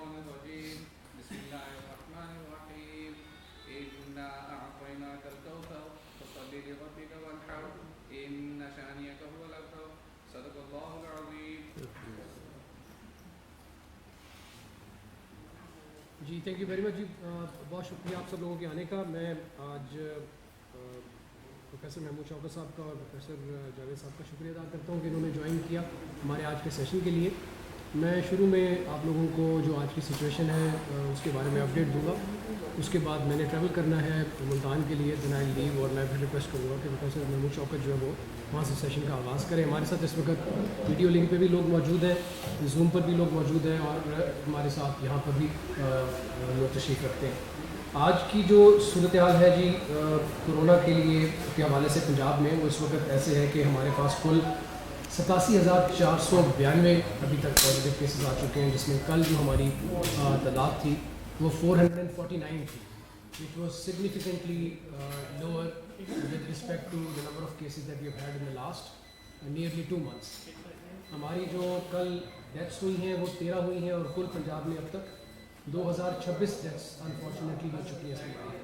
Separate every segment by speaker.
Speaker 1: الشيطان الرجيم بسم الله الرحمن الرحيم إنا أعطيناك الكوثر فصل لربك وانحر إن شانئك هو الأبتر صدق الله العظيم.
Speaker 2: جی تھینک یو ویری مچ جی. بہت شکریہ آپ سب لوگوں کے آنے کا. میں آج پروفیسر محمود شوکت صاحب کا اور پروفیسر جاوید صاحب کا شکریہ ادا کرتا ہوں کہ انہوں نے جوائن کیا ہمارے آج کے سیشن کے لیے. میں شروع میں آپ لوگوں کو جو آج کی سچویشن ہے اس کے بارے میں اپڈیٹ دوں گا. اس کے بعد میں نے ٹریول کرنا ہے ملتان کے لیے, دین آئی لیو, اور میں پھر ریکویسٹ کروں گا کہ پروفیسر محمود شوکت جو ہے وہ وہاں سے سیشن کا آغاز کریں. ہمارے ساتھ اس وقت ویڈیو لنک پہ بھی لوگ موجود ہیں, زوم پر بھی لوگ موجود ہیں, اور ہمارے ساتھ یہاں پر بھی لوگ تشریف رکھتے ہیں. آج کی جو صورتحال ہے جی کورونا کے لیے کے حوالے سے پنجاب میں, وہ اس وقت ایسے ہے کہ ہمارے پاس کل 87,492 ابھی تک پازیٹیو کیسز آ چکے ہیں, جس میں کل جو ہماری تعداد تھی وہ 449 تھی, which was significantly lower with respect to the number of cases that we have had in the last nearly 2 months. ہماری جو کل ڈیتھس ہوئی ہیں وہ 13 ہوئی ہیں, اور کل پنجاب میں اب تک 2026 ڈیتھس انفارچونیٹلی ہو چکی ہیں اس بیماری.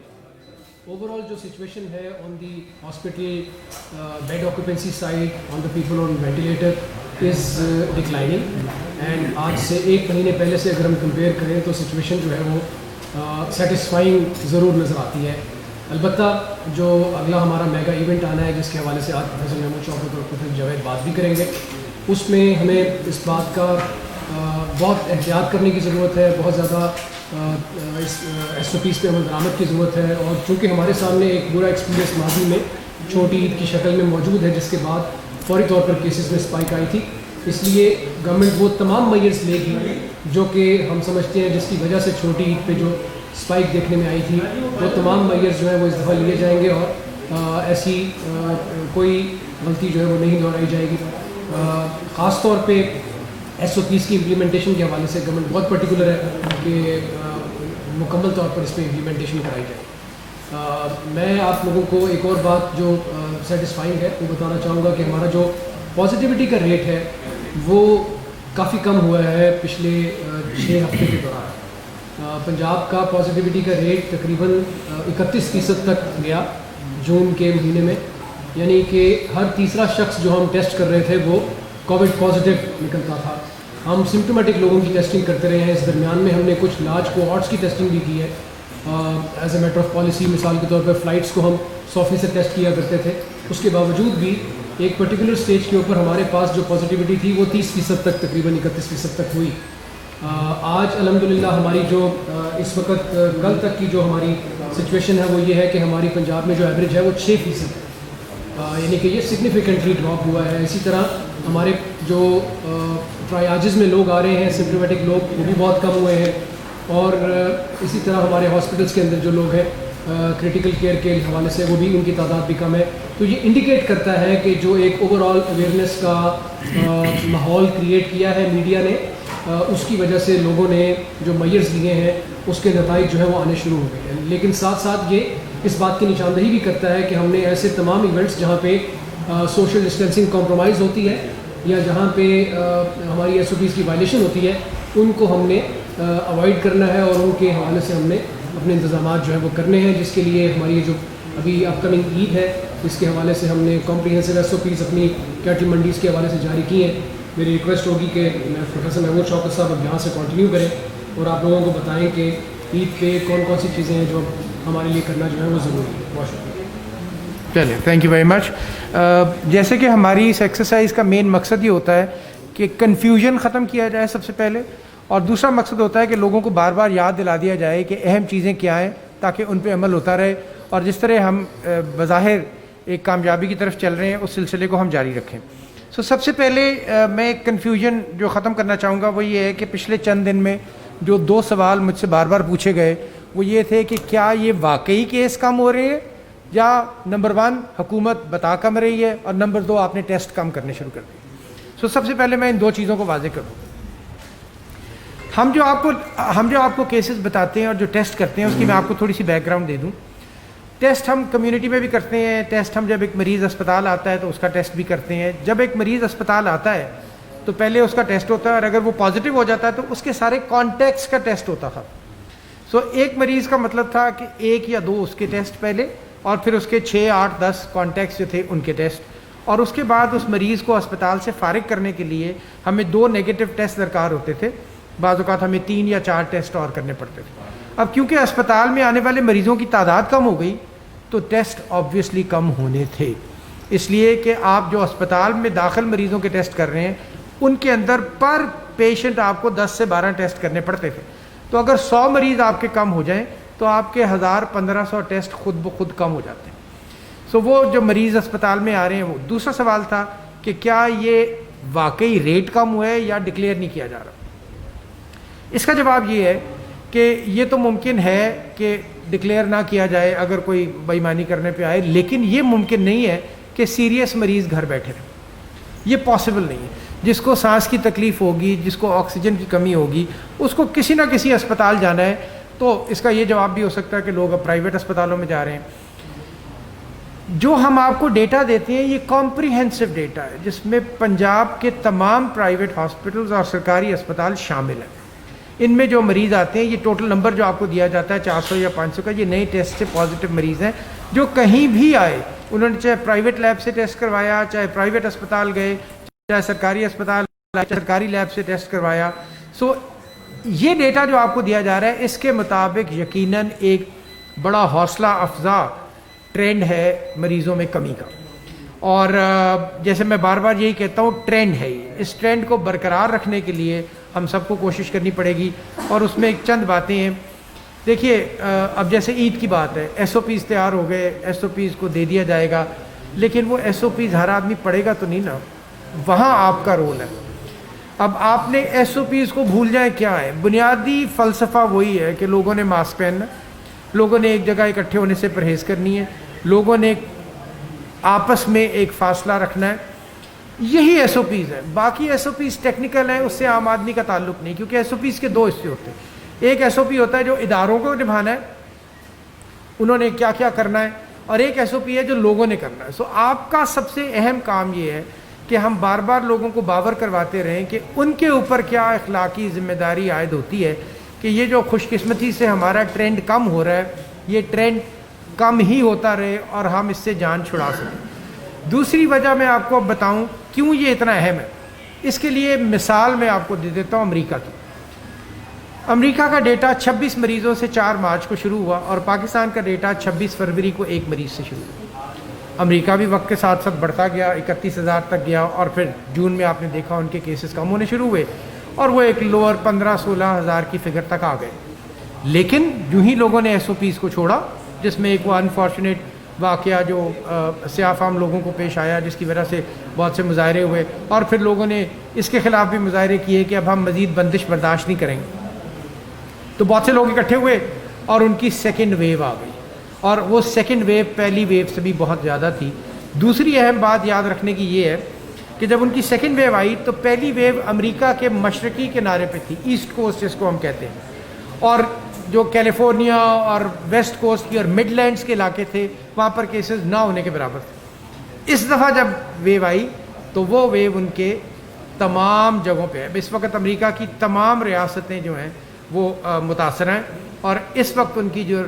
Speaker 2: اوور آل جو سچویشن ہے on the hospital bed occupancy side, on the people on ventilator is declining, and آج سے 1 مہینے پہلے سے اگر ہم کمپیئر کریں تو سچویشن جو ہے وہ سیٹسفائنگ ضرور نظر آتی ہے. البتہ جو اگلا ہمارا میگا ایونٹ آنا ہے جس کے حوالے سے آج پروفیسر محمود شوکت اور پروفیسر جاوید بات بھی کریں گے, اس میں ہمیں اس بات کا بہت احتیاط کرنے کی ضرورت ہے, بہت زیادہ ایس او پیز پہ عمل درآمد کی ضرورت ہے. اور چونکہ ہمارے سامنے ایک برا ایکسپیرینس ماضی میں چھوٹی عید کی شکل میں موجود ہے, جس کے بعد فوری طور پر کیسز میں اسپائک آئی تھی, اس لیے گورنمنٹ وہ تمام میئرز لے گی جو کہ ہم سمجھتے ہیں جس کی وجہ سے چھوٹی عید پہ جو اسپائک دیکھنے میں آئی تھی, وہ تمام میئرز جو ہیں وہ اس دفعہ لیے جائیں گے, اور ایسی کوئی غلطی جو ہے وہ نہیں دہرائی جائے گی. خاص طور پہ ایس او پیز کی امپلیمنٹیشن کے حوالے سے گورنمنٹ بہت پرٹیکولر ہے کہ مکمل طور پر اس پہ امپلیمنٹیشن کرائی جائے. میں آپ لوگوں کو ایک اور بات جو سیٹسفائنگ ہے وہ بتانا چاہوں گا کہ ہمارا جو پازیٹیوٹی کا ریٹ ہے وہ کافی کم ہوا ہے پچھلے 6 ہفتے کے دوران. پنجاب کا پازیٹیوٹی کا ریٹ تقریباً 31% تک گیا جون کے مہینے میں, یعنی کہ ہر تیسرا شخص جو ہم ٹیسٹ کر رہے تھے وہ کووڈ پازیٹیو نکلتا تھا. ہم سمپٹومیٹک لوگوں کی ٹیسٹنگ کرتے رہے ہیں. اس درمیان میں ہم نے کچھ لارج کوہارٹس کی ٹیسٹنگ بھی کی ہے as a matter of policy. مثال کے طور پر فلائٹس کو ہم 100% ٹیسٹ کیا کرتے تھے, اس کے باوجود بھی ایک پرٹیکولر سٹیج کے اوپر ہمارے پاس جو پازیٹیوٹی تھی وہ 30% تک, تقریباً 31% تک ہوئی. آج الحمدللہ ہماری جو اس وقت کل تک کی جو ہماری سچویشن ہے وہ یہ ہے کہ ہماری پنجاب میں جو ایوریج ہے وہ 6% ہے, یعنی کہ یہ سگنیفیکنٹلی ڈراپ ہوا ہے. اسی طرح ہمارے جو ٹرائیاجز میں لوگ آ رہے ہیں سمپٹومیٹک لوگ, وہ بھی بہت کم ہوئے ہیں, اور اسی طرح ہمارے ہاسپٹلس کے اندر جو لوگ ہیں کریٹیکل کیئر کے حوالے سے وہ بھی ان کی تعداد بھی کم ہے. تو یہ انڈیکیٹ کرتا ہے کہ جو ایک اوور آل اویئرنیس کا ماحول کریٹ کیا ہے میڈیا نے, اس کی وجہ سے لوگوں نے جو میئرز لیے ہیں اس کے نتائج جو ہے وہ آنے شروع ہو گئے ہیں. لیکن ساتھ ساتھ یہ اس بات کی نشاندہی بھی کرتا ہے کہ ہم نے ایسے تمام ایونٹس جہاں پہ سوشل ڈسٹینسنگ کمپرومائز ہوتی ہے یا جہاں پہ ہماری ایس او پیز کی وائلیشن ہوتی ہے, ان کو ہم نے اوائڈ کرنا ہے, اور ان کے حوالے سے ہم نے اپنے انتظامات جو ہے وہ کرنے ہیں, جس کے لیے ہماری جو ابھی اپ کمنگ عید ہے اس کے حوالے سے ہم نے کمپریہنسو ایس او پیز اپنی کیٹل منڈیز کے حوالے سے جاری کی ہیں. میری ریکویسٹ ہوگی کہ پروفیسر محمود شوکت صاحب اب یہاں سے کنٹینیو کریں اور آپ لوگوں کو بتائیں کہ عید پہ کون کون سی چیزیں ہیں جو ہمارے لیے کرنا جو ہے وہ ضروری ہے. بہت شکریہ.
Speaker 3: چلیں, تھینک یو ویری مچ. جیسے کہ ہماری اس ایکسرسائز کا مین مقصد یہ ہوتا ہے کہ کنفیوژن ختم کیا جائے سب سے پہلے, اور دوسرا مقصد ہوتا ہے کہ لوگوں کو بار بار یاد دلا دیا جائے کہ اہم چیزیں کیا ہیں تاکہ ان پہ عمل ہوتا رہے, اور جس طرح ہم بظاہر ایک کامیابی کی طرف چل رہے ہیں اس سلسلے کو ہم جاری رکھیں. سب سے پہلے میں ایک کنفیوژن جو ختم کرنا چاہوں گا وہ یہ ہے کہ پچھلے چند دن میں جو 2 سوال مجھ سے بار بار پوچھے گئے وہ یہ تھے کہ کیا یہ واقعی کیس کم ہو رہے ہیں, یا نمبر 1 حکومت بتا کم رہی ہے, اور نمبر 2 آپ نے ٹیسٹ کم کرنے شروع کر دیے. سب سے پہلے میں ان 2 چیزوں کو واضح کروں. ہم جو آپ کو کیسز بتاتے ہیں اور جو ٹیسٹ کرتے ہیں اس کی میں آپ کو تھوڑی سی بیک گراؤنڈ دے دوں. ٹیسٹ ہم کمیونٹی میں بھی کرتے ہیں. ٹیسٹ ہم جب ایک مریض اسپتال آتا ہے تو اس کا ٹیسٹ بھی کرتے ہیں. جب ایک مریض اسپتال آتا ہے تو پہلے اس کا ٹیسٹ ہوتا ہے اور اگر وہ پازیٹیو ہو جاتا ہے تو اس کے سارے کانٹیکٹس کا ٹیسٹ ہوتا تھا. سو ایک مریض کا مطلب تھا کہ 1 یا 2 اس کے ٹیسٹ پہلے اور پھر اس کے 6, 8, 10 کانٹیکٹس جو تھے ان کے ٹیسٹ, اور اس کے بعد اس مریض کو اسپتال سے فارغ کرنے کے لیے ہمیں 2 نیگیٹو ٹیسٹ درکار ہوتے تھے, بعض اوقات ہمیں 3 یا 4 ٹیسٹ اور کرنے پڑتے تھے. اب کیونکہ اسپتال میں آنے والے مریضوں کی تعداد کم ہو گئی تو ٹیسٹ آبویسلی کم ہونے تھے, اس لیے کہ آپ جو اسپتال میں داخل مریضوں کے ٹیسٹ کر رہے ہیں ان کے اندر پر پیشنٹ آپ کو 10 سے 12 ٹیسٹ کرنے پڑتے تھے. تو اگر 100 مریض آپ کے کم ہو جائیں تو آپ کے 1000-1500 ٹیسٹ خود بخود کم ہو جاتے ہیں. سو وہ جو مریض اسپتال میں آ رہے ہیں, وہ دوسرا سوال تھا کہ کیا یہ واقعی ریٹ کم ہوا ہے یا ڈکلیئر نہیں کیا جا رہا. اس کا جواب یہ ہے کہ یہ تو ممکن ہے کہ ڈکلیئر نہ کیا جائے اگر کوئی بے ایمانی کرنے پہ آئے, لیکن یہ ممکن نہیں ہے کہ سیریس مریض گھر بیٹھے رہیں. یہ پاسبل نہیں ہے. جس کو سانس کی تکلیف ہوگی, جس کو آکسیجن کی کمی ہوگی, اس کو کسی نہ کسی اسپتال جانا ہے. تو اس کا یہ جواب بھی ہو سکتا ہے کہ لوگ اب پرائیویٹ اسپتالوں میں جا رہے ہیں. جو ہم آپ کو ڈیٹا دیتے ہیں یہ کمپریہنسو ڈیٹا ہے جس میں پنجاب کے تمام پرائیویٹ ہاسپٹلز اور سرکاری اسپتال شامل ہیں. ان میں جو مریض آتے ہیں, یہ ٹوٹل نمبر جو آپ کو دیا جاتا ہے 400 یا 500 کا, یہ نئے ٹیسٹ سے پازیٹیو مریض ہیں جو کہیں بھی آئے, انہوں نے چاہے پرائیویٹ لیب سے ٹیسٹ کروایا, چاہے پرائیویٹ اسپتال گئے, چاہے سرکاری اسپتال سرکاری لیب سے ٹیسٹ کروایا. سو یہ ڈیٹا جو آپ کو دیا جا رہا ہے اس کے مطابق یقیناً ایک بڑا حوصلہ افزا ٹرینڈ ہے مریضوں میں کمی کا. اور جیسے میں بار بار یہی کہتا ہوں, ٹرینڈ ہے یہ. اس ٹرینڈ کو برقرار رکھنے کے لیے ہم سب کو کوشش کرنی پڑے گی. اور اس میں ایک چند باتیں ہیں. دیکھیے اب جیسے عید کی بات ہے, ایس او پیز تیار ہو گئے, ایس او پیز کو دے دیا جائے گا, لیکن وہ ایس او پیز ہر آدمی پڑھے گا تو نہیں نا, وہاں آپ کا رول ہے. اب آپ نے ایس او پیز کو بھول جائیں کیا ہے. بنیادی فلسفہ وہی ہے کہ لوگوں نے ماسک پہننا, لوگوں نے ایک جگہ اکٹھے ہونے سے پرہیز کرنی ہے, لوگوں نے آپس میں ایک فاصلہ رکھنا ہے. یہی ایس او پیز ہے. باقی ایس او پیز ٹیکنیکل ہیں, اس سے عام آدمی کا تعلق نہیں, کیونکہ ایس او پیز کے 2 حصے ہوتے ہیں. ایک ایس او پی ہوتا ہے جو اداروں کو نبھانا ہے, انہوں نے کیا کیا کرنا ہے, اور ایک ایس او پی ہے جو لوگوں نے کرنا ہے. سو آپ کا سب سے اہم کام یہ ہے کہ ہم بار بار لوگوں کو باور کرواتے رہیں کہ ان کے اوپر کیا اخلاقی ذمہ داری عائد ہوتی ہے کہ یہ جو خوش قسمتی سے ہمارا ٹرینڈ کم ہو رہا ہے, یہ ٹرینڈ کم ہی ہوتا رہے اور ہم اس سے جان چھڑا سکیں. دوسری وجہ میں آپ کو بتاؤں کیوں یہ اتنا اہم ہے. اس کے لیے مثال میں آپ کو دے دیتا ہوں امریکہ کی. امریکہ کا ڈیٹا 26 مریضوں سے 4 مارچ کو شروع ہوا اور پاکستان کا ڈیٹا 26 فروری کو 1 مریض سے شروع ہوا. امریکہ بھی وقت کے ساتھ ساتھ بڑھتا گیا, 31,000 تک گیا, اور پھر جون میں آپ نے دیکھا ان کے کیسز کم ہونے شروع ہوئے اور وہ ایک لوور 15-16 ہزار کی فگر تک آ گئے. لیکن جو ہی لوگوں نے ایس او پیز کو چھوڑا, جس میں ایک وہ انفارچونیٹ واقعہ جو سیاہ فام لوگوں کو پیش آیا جس کی وجہ سے بہت سے مظاہرے ہوئے, اور پھر لوگوں نے اس کے خلاف بھی مظاہرے کیے کہ اب ہم مزید بندش برداشت نہیں کریں گے, تو بہت سے لوگ اکٹھے ہوئے اور ان کی سیکنڈ ویو آ گئی, اور وہ سیکنڈ ویو پہلی ویو سے بھی بہت زیادہ تھی. دوسری اہم بات یاد رکھنے کی یہ ہے کہ جب ان کی سیکنڈ ویو آئی تو پہلی ویو امریکہ کے مشرقی کنارے پہ تھی, ایسٹ کوسٹ جس کو ہم کہتے ہیں, اور جو کیلیفورنیا اور ویسٹ کوسٹ کی اور مڈ لینڈس کے علاقے تھے وہاں پر کیسز نہ ہونے کے برابر تھے. اس دفعہ جب ویو آئی تو وہ ویو ان کے تمام جگہوں پہ ہے. اس وقت امریکہ کی تمام ریاستیں جو ہیں وہ متاثر ہیں, اور اس وقت ان کی جو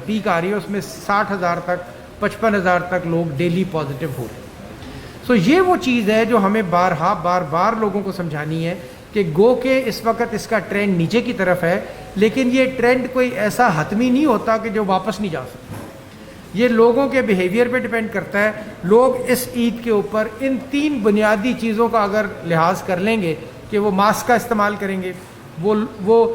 Speaker 3: پیک آ رہی ہے اس میں 60,000 تک 55,000 تک لوگ ڈیلی پازیٹیو ہو رہے ہیں. سو یہ وہ چیز ہے جو ہمیں بار بار لوگوں کو سمجھانی ہے کہ گو کہ اس وقت اس کا ٹرینڈ نیچے کی طرف ہے, لیکن یہ ٹرینڈ کوئی ایسا حتمی نہیں ہوتا کہ جو واپس نہیں جا سکتا. یہ لوگوں کے بیہیویئر پہ ڈیپینڈ کرتا ہے. لوگ اس عید کے اوپر ان 3 بنیادی چیزوں کا اگر لحاظ کر لیں گے کہ وہ ماسک کا استعمال کریں گے, وہ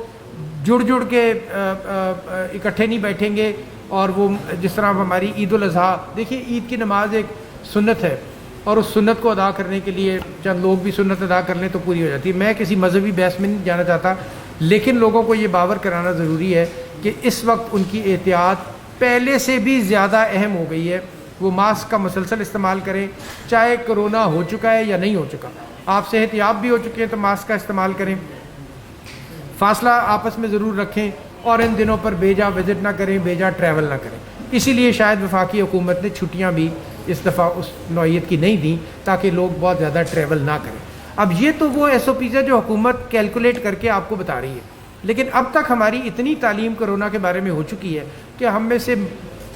Speaker 3: جڑ کے اکٹھے نہیں بیٹھیں گے, اور وہ جس طرح ہماری عید الاضحیٰ, دیکھیے عید کی نماز ایک سنت ہے اور اس سنت کو ادا کرنے کے لیے چند لوگ بھی سنت ادا کر لیں تو پوری ہو جاتی ہے. میں کسی مذہبی بحث میں نہیں جانا چاہتا, لیکن لوگوں کو یہ باور کرانا ضروری ہے کہ اس وقت ان کی احتیاط پہلے سے بھی زیادہ اہم ہو گئی ہے. وہ ماسک کا مسلسل استعمال کریں, چاہے کرونا ہو چکا ہے یا نہیں ہو چکا. آپ صحت یاب بھی ہو چکے ہیں تو ماسک کا استعمال کریں, فاصلہ آپس میں ضرور رکھیں, اور ان دنوں پر بیجا وزٹ نہ کریں, بیجا ٹریول نہ کریں. اسی لیے شاید وفاقی حکومت نے چھٹیاں بھی اس دفعہ اس نوعیت کی نہیں دیں تاکہ لوگ بہت زیادہ ٹریول نہ کریں. اب یہ تو وہ ایس او پیز ہے جو حکومت کیلکولیٹ کر کے آپ کو بتا رہی ہے، لیکن اب تک ہماری اتنی تعلیم کرونا کے بارے میں ہو چکی ہے کہ ہم میں سے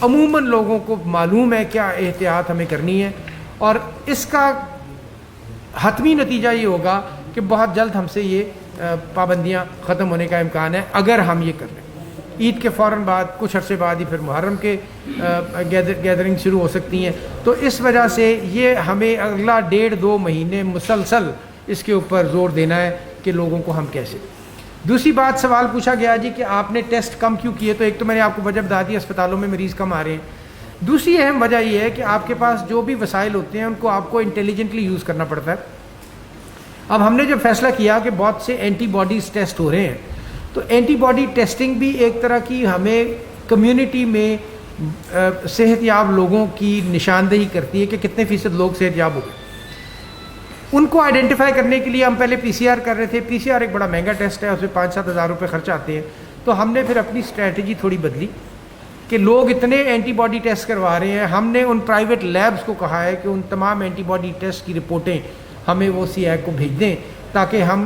Speaker 3: عموماً لوگوں کو معلوم ہے کیا احتیاط ہمیں کرنی ہے، اور اس کا حتمی نتیجہ یہ ہوگا کہ بہت جلد ہم سے یہ پابندیاں ختم ہونے کا امکان ہے اگر ہم یہ کر لیں۔ عید کے فوراً بعد کچھ عرصے بعد ہی پھر محرم کے گیدرنگ شروع ہو سکتی ہیں، تو اس وجہ سے یہ ہمیں اگلا 1.5-2 مہینے مسلسل اس کے اوپر زور دینا ہے کہ لوگوں کو ہم کیسے۔ دوسری بات سوال پوچھا گیا جی کہ آپ نے ٹیسٹ کم کیوں کیے، تو ایک تو میں نے آپ کو وجہ بتا دی، اسپتالوں میں مریض کم آ رہے ہیں۔ دوسری اہم وجہ یہ ہے کہ آپ کے پاس جو بھی وسائل ہوتے ہیں ان کو آپ کو انٹیلیجنٹلی یوز کرنا پڑتا ہے۔ اب ہم نے جب فیصلہ کیا کہ بہت سے اینٹی باڈیز ٹیسٹ ہو رہے ہیں، تو اینٹی باڈی ٹیسٹنگ بھی ایک طرح کی ہمیں کمیونٹی میں صحت یاب لوگوں کی نشاندہی کرتی ہے کہ کتنے فیصد لوگ صحت یاب ہو گئے۔ ان کو آئیڈینٹیفائی کرنے کے لیے ہم پہلے پی سی آر کر رہے تھے، پی سی آر ایک بڑا مہنگا ٹیسٹ ہے، اس میں 5-7 ہزار روپے خرچ آتے ہیں، تو ہم نے پھر اپنی اسٹریٹجی تھوڑی بدلی کہ لوگ اتنے اینٹی باڈی ٹیسٹ کروا رہے ہیں، ہم نے ان پرائیویٹ لیبس کو کہا ہے کہ ان تمام اینٹی باڈی ٹیسٹ کی رپورٹیں ہمیں وہ سی آئی کو بھیج دیں تاکہ ہم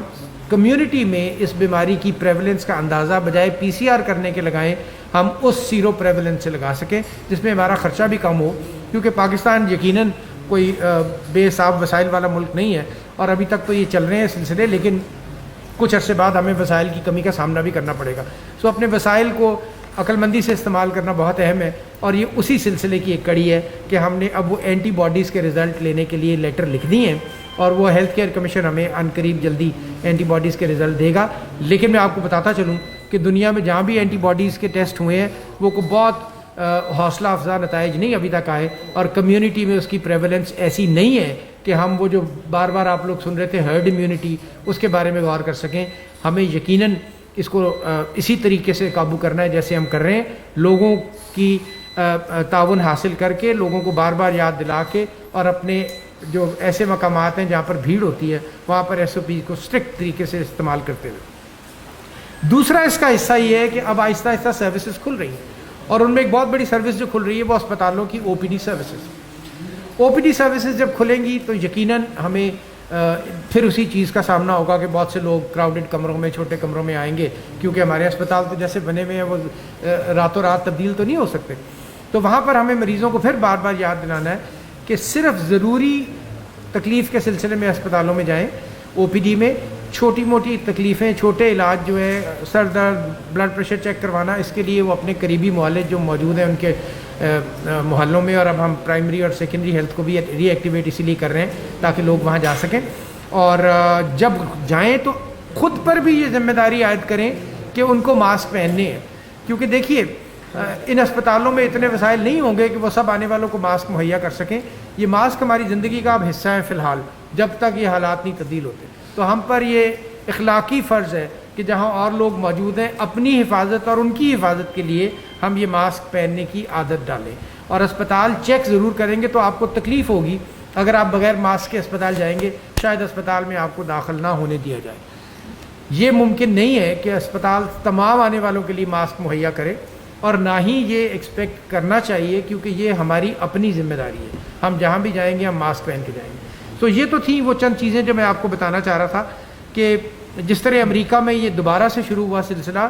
Speaker 3: کمیونٹی میں اس بیماری کی پریولنس کا اندازہ بجائے پی سی آر کرنے کے لگائیں ہم اس زیرو پریولنس سے لگا سکیں، جس میں ہمارا خرچہ بھی کم ہو، کیونکہ پاکستان یقیناً کوئی بے حساب وسائل والا ملک نہیں ہے، اور ابھی تک تو یہ چل رہے ہیں سلسلے، لیکن کچھ عرصے بعد ہمیں وسائل کی کمی کا سامنا بھی کرنا پڑے گا۔ سو اپنے وسائل کو عقل مندی سے استعمال کرنا بہت اہم ہے، اور یہ اسی سلسلے کی ایک کڑی ہے کہ ہم نے اب وہ اینٹی باڈیز کے رزلٹ لینے کے لیے لیٹر لکھ دی ہیں، اور وہ ہیلتھ کیئر کمیشن ہمیں عنقریب جلدی اینٹی باڈیز کے رزلٹ دے گا۔ لیکن میں آپ کو بتاتا چلوں کہ دنیا میں جہاں بھی اینٹی باڈیز کے ٹیسٹ ہوئے ہیں وہ کو بہت حوصلہ افزا نتائج نہیں ابھی تک آئے، اور کمیونٹی میں اس کی پریولنس ایسی نہیں ہے کہ ہم وہ جو بار بار آپ لوگ سن رہے تھے ہرڈ امیونٹی، اس کے بارے میں غور کر سکیں۔ ہمیں یقیناً اس کو اسی طریقے سے قابو کرنا ہے جیسے ہم کر رہے ہیں، لوگوں کی تعاون حاصل کر کے، لوگوں کو بار بار یاد دلا کے، اور اپنے جو ایسے مقامات ہیں جہاں پر بھیڑ ہوتی ہے وہاں پر ایس او پی کو اسٹرکٹ طریقے سے استعمال کرتے ہوئے۔ دوسرا اس کا حصہ یہ ہے کہ اب آہستہ آہستہ سروسز کھل رہی ہیں، اور ان میں ایک بہت بڑی سروس جو کھل رہی ہے وہ اسپتالوں کی او پی ڈی سروسز۔ او پی ڈی سروسز جب کھلیں گی تو یقیناً ہمیں پھر اسی چیز کا سامنا ہوگا کہ بہت سے لوگ کراؤڈڈ کمروں میں، چھوٹے کمروں میں آئیں گے، کیونکہ ہمارے اسپتال تو جیسے بنے ہوئے ہیں وہ راتوں رات تبدیل تو نہیں ہو سکتے۔ تو وہاں پر ہمیں مریضوں کو پھر بار بار یاد دلانا ہے کہ صرف ضروری تکلیف کے سلسلے میں اسپتالوں میں جائیں، او پی ڈی میں چھوٹی موٹی تکلیفیں، چھوٹے علاج جو ہے، سر درد، بلڈ پریشر چیک کروانا، اس کے لیے وہ اپنے قریبی معالج جو موجود ہیں ان کے محلوں میں، اور اب ہم پرائمری اور سیکنڈری ہیلتھ کو بھی ری ایکٹیویٹ اسی لیے کر رہے ہیں تاکہ لوگ وہاں جا سکیں، اور جب جائیں تو خود پر بھی یہ ذمہ داری عائد کریں کہ ان کو ماسک پہننے ہیں، کیونکہ دیکھیے ان اسپتالوں میں اتنے وسائل نہیں ہوں گے کہ وہ سب آنے والوں کو ماسک مہیا کر سکیں۔ یہ ماسک ہماری زندگی کا اب حصہ ہے فی الحال، جب تک یہ حالات نہیں تبدیل ہوتے، تو ہم پر یہ اخلاقی فرض ہے کہ جہاں اور لوگ موجود ہیں اپنی حفاظت اور ان کی حفاظت کے لیے ہم یہ ماسک پہننے کی عادت ڈالیں، اور اسپتال چیک ضرور کریں گے تو آپ کو تکلیف ہوگی اگر آپ بغیر ماسک کے اسپتال جائیں گے، شاید اسپتال میں آپ کو داخل نہ ہونے دیا جائے۔ یہ ممکن نہیں ہے کہ اسپتال تمام آنے والوں کے لیے ماسک مہیا کرے، اور نہ ہی یہ ایکسپیکٹ کرنا چاہیے، کیونکہ یہ ہماری اپنی ذمہ داری ہے، ہم جہاں بھی جائیں گے ہم ماسک پہن کے جائیں گے۔ تو یہ تو تھیں وہ چند چیزیں جو میں آپ کو بتانا چاہ رہا تھا کہ جس طرح امریکہ میں یہ دوبارہ سے شروع ہوا سلسلہ،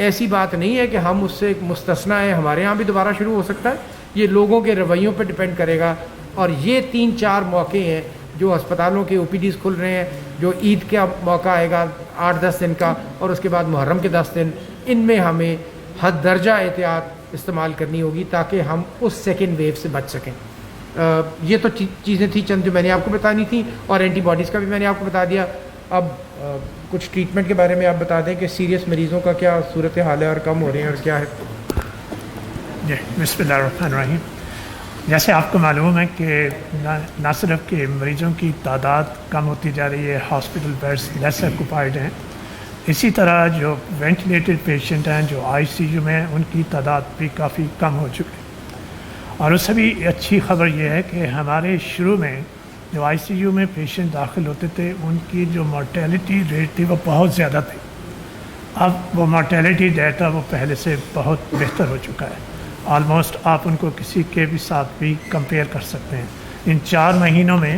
Speaker 3: ایسی بات نہیں ہے کہ ہم اس سے ایک مستثنا ہے، ہمارے یہاں بھی دوبارہ شروع ہو سکتا ہے، یہ لوگوں کے رویوں پہ ڈپینڈ کرے گا۔ اور یہ 3-4 موقع ہیں جو اسپتالوں کے او پی ڈیز کھل رہے ہیں، جو عید کا موقع آئے گا 8-10 دن کا، اور اس کے بعد محرم کے 10 دن، ان میں ہمیں حد درجہ احتیاط استعمال کرنی ہوگی تاکہ ہم اس سیکنڈ ویو سے بچ سکیں۔ یہ تو چیزیں تھیں چند جو میں نے آپ کو بتانی تھیں، اور اینٹی باڈیز کا بھی میں نے آپ کو بتا دیا۔ اب کچھ ٹریٹمنٹ کے بارے میں آپ بتا دیں کہ سیریس مریضوں کا کیا صورت حال ہے اور کم ہو رہے ہیں اور کیا ہے۔
Speaker 4: جی بسم اللہ الرحمن الرحیم۔ جیسے آپ کو معلوم ہے کہ نہ صرف کہ مریضوں کی تعداد کم ہوتی جا رہی ہے، ہاسپٹل بیڈس لیس آکوپائڈ ہیں، اسی طرح جو وینٹیلیٹڈ پیشنٹ ہیں جو آئی سی یو میں ہیں ان کی تعداد بھی کافی کم ہو چکی ہے۔ اور اس سے بھی اچھی خبر یہ ہے کہ ہمارے شروع میں جو آئی سی یو میں پیشنٹ داخل ہوتے تھے ان کی جو مورٹیلٹی ریٹ تھی وہ بہت زیادہ تھی، اب وہ مورٹیلٹی ڈیٹا وہ پہلے سے بہت بہتر ہو چکا ہے، آلموسٹ آپ ان کو کسی کے بھی ساتھ بھی کمپیئر کر سکتے ہیں۔ ان 4 مہینوں میں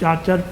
Speaker 4: 4-4,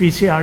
Speaker 4: PCR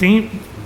Speaker 4: 3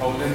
Speaker 5: 1000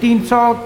Speaker 3: 300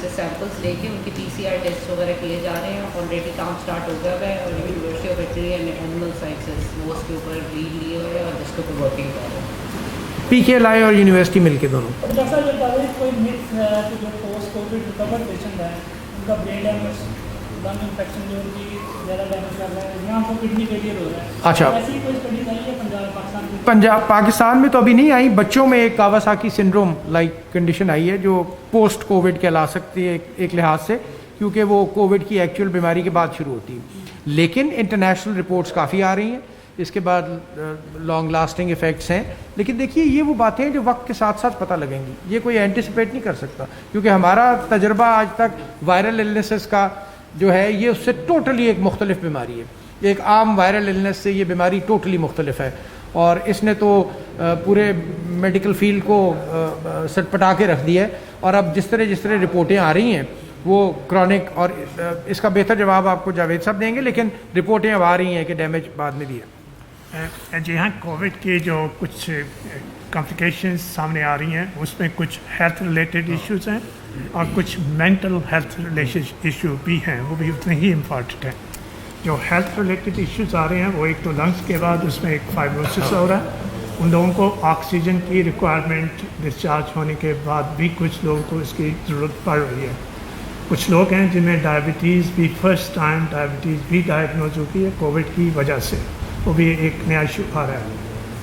Speaker 6: سے سیمپلس لے کے ان کی PCR ٹیسٹ وغیرہ کیے جا رہے ہیں. آلریڈی کام اسٹارٹ ہو گیا ہے اور university of veterinary and animal sciences وہ اس کے اوپر لیڈ لیے ہوئے ہیں اور جس کے اوپر ورکنگ کر رہے ہیں.
Speaker 3: PKLI اور یونیورسٹی مل کے دونوں.
Speaker 7: جیسا یہ تعریف کوئی متھ ہے کہ جو پوسٹ کووڈ ریکور پیشنٹ ہے ان کا برین ڈیمیج لنگ انفیکشن جو ان کی زیادہ ڈیمیج کر رہا ہے یہاں کو کڈنی فیلئر ہو رہا ہے.
Speaker 3: اچھا,
Speaker 7: ایسی کوئی اسٹڈیز آئی ہے پاکستان میں؟
Speaker 3: پاکستان میں تو ابھی نہیں آئی. بچوں میں ایک Kawasaki syndrome like condition I ہے جو پوسٹ کووڈ کہلا سکتی ہے ایک لحاظ سے, کیونکہ وہ کووڈ کی ایکچوئل بیماری کے بعد شروع ہوتی ہے. لیکن انٹرنیشنل رپورٹس کافی آ رہی ہیں اس کے بعد لانگ لاسٹنگ افیکٹس ہیں. لیکن دیکھیے یہ وہ باتیں ہیں جو وقت کے ساتھ ساتھ پتہ لگیں گی, یہ کوئی اینٹیسپیٹ نہیں کر سکتا کیونکہ ہمارا تجربہ آج تک وائرل النیسز کا جو ہے یہ اس سے ٹوٹلی ایک مختلف بیماری ہے. ایک عام وائرل النیس سے یہ بیماری ٹوٹلی مختلف ہے اور اس نے تو پورے میڈیکل فیلڈ کو سٹپٹا کے رکھ دیا ہے. اور اب جس طرح رپورٹیں آ رہی ہیں وہ کرونک, اور اس کا بہتر جواب آپ کو جاوید صاحب دیں گے, لیکن رپورٹیں اب آ رہی ہیں کہ ڈیمیج بعد میں بھی ہے.
Speaker 4: جی ہاں, کووڈ کی جو کچھ کمپلیکیشنز سامنے آ رہی ہیں اس میں کچھ ہیلتھ ریلیٹڈ ایشوز ہیں اور کچھ مینٹل ہیلتھ ریلیٹڈ ایشو بھی ہیں, وہ بھی اتنے ہی امپارٹنٹ ہیں. جو ہیلتھ ریلیٹڈ ایشوز آ رہے ہیں وہ ایک تو لنگس کے بعد اس میں ایک فائبروسس ہو رہا ہے, ان لوگوں کو آکسیجن کی ریکوائرمنٹ ڈسچارج ہونے کے بعد بھی کچھ لوگوں کو اس کی ضرورت پڑ رہی ہے. کچھ لوگ ہیں جن میں ڈائبٹیز بھی فرسٹ ٹائم ڈائبٹیز بھی ڈائگنوز ہو گئی ہے کووڈ کی وجہ سے, وہ بھی ایک نیا ایشو آ رہا ہے.